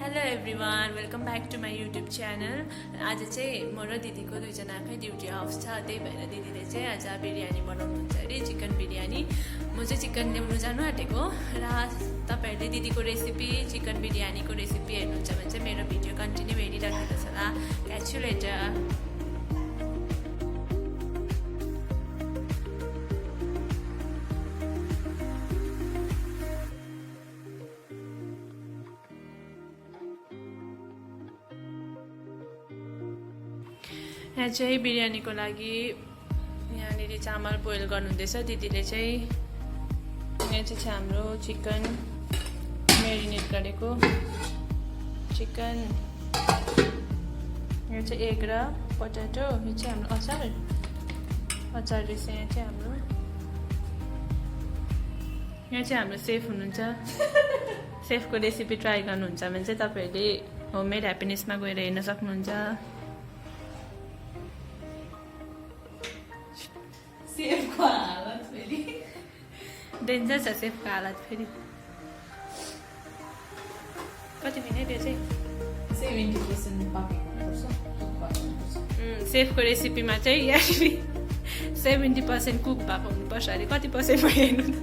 Hello everyone welcome back to my YouTube channel. आज चाहिँ म र दिदीको दुईजनाकै ड्युटी अफ छ, त्यही भएर दिदीले चाहिँ आज बिरयानी बनाउनुहुन्छ अरे, चिकन बिरयानी। म चाहिँ चिकन ल्याउनु जानु आँटेको र तपाईँहरूले दिदीको रेसिपी चिकन बिरयानीको रेसिपी हेर्नुहुन्छ भने चाहिँ मेरो भिडियो कन्टिन्यू हेरिराख्नुहोस् होला। Catch you letter. यहाँ चाहिँ बिरयानीको लागि यहाँनिर चामल बोइल गर्नुहुँदैछ दिदीले चाहिँ। यहाँ चाहिँ हाम्रो चिकन मेरिनेट गरेको चिकन, यो चाहिँ एग र पोटेटो, यो चाहिँ हाम्रो अचार रहेछ। यहाँ चाहिँ हाम्रो सेफ हुनुहुन्छ। सेफको रेसिपी ट्राई गर्नुहुन्छ भने चाहिँ तपाईँहरूले होममेड ह्याप्पिनेसमा गएर हेर्न सक्नुहुन्छ। सेफको हालत फेरि डेन्जर छ सेफको हालत फेरि। कति मिनट यो चाहिँ 70% पाकेको हुनुपर्छ। सेफको रेसिपीमा चाहिँ यहाँनिर 70% कुक भएको हुनुपर्छ अरे। कति पर्सेन्ट भयो हेर्नु त।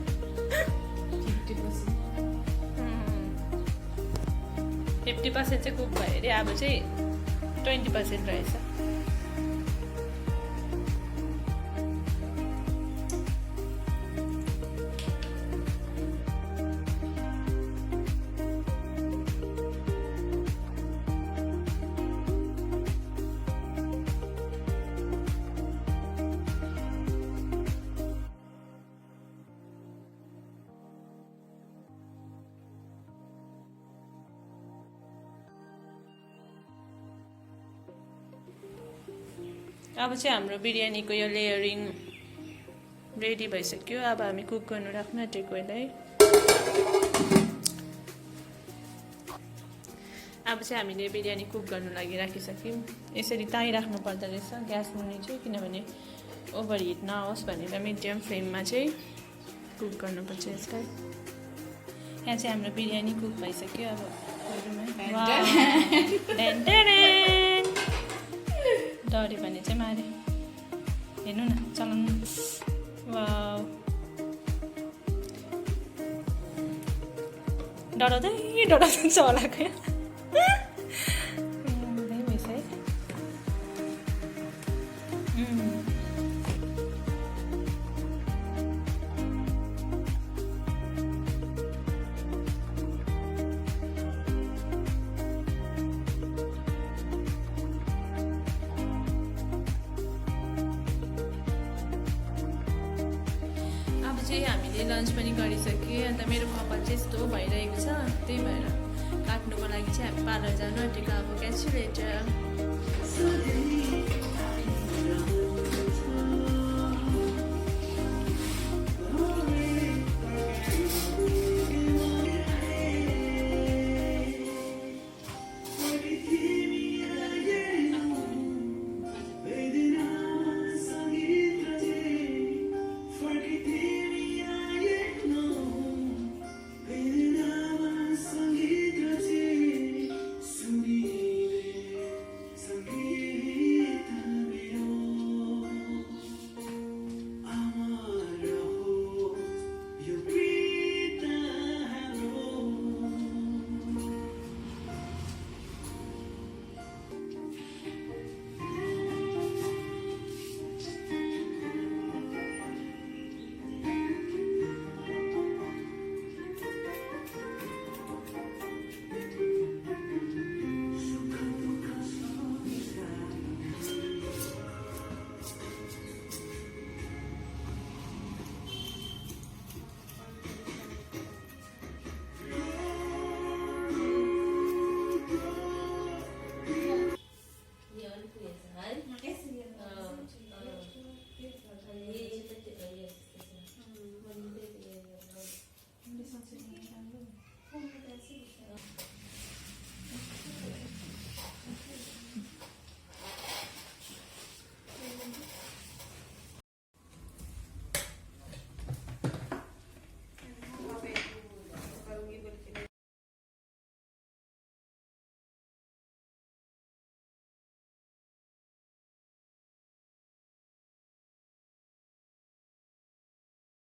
50% चाहिँ कुक भयो अरे, अब चाहिँ 20% रहेछ। अब चाहिँ हाम्रो बिरयानीको यो लेयरिङ रेडी भइसक्यो। अब हामी कुक गर्नु राख्न आँटेको यसलाई। अब चाहिँ हामीले बिरयानी कुक गर्नु लागि राखिसक्यौँ। यसरी ताइराख्नु पर्दो रहेछ ग्यास मुनि चाहिँ, किनभने ओभर हिट नहोस् भनेर मिडियम फ्लेममा चाहिँ कुक गर्नुपर्छ यसलाई। यहाँ चाहिँ हाम्रो बिरयानी कुक भइसक्यो। अब डऱ्यो भने चाहिँ मारे। हेर्नु न चलाउनु। डराउँदै चलाएको भइस है। चाहिँ हामीले लन्च पनि गरिसक्यो। अन्त मेरो कपाल चाहिँ यस्तो भइरहेको छ, त्यही भएर काट्नुको लागि चाहिँ हामी पार्लर जानु आँटेको। अब क्याच यु लेटर।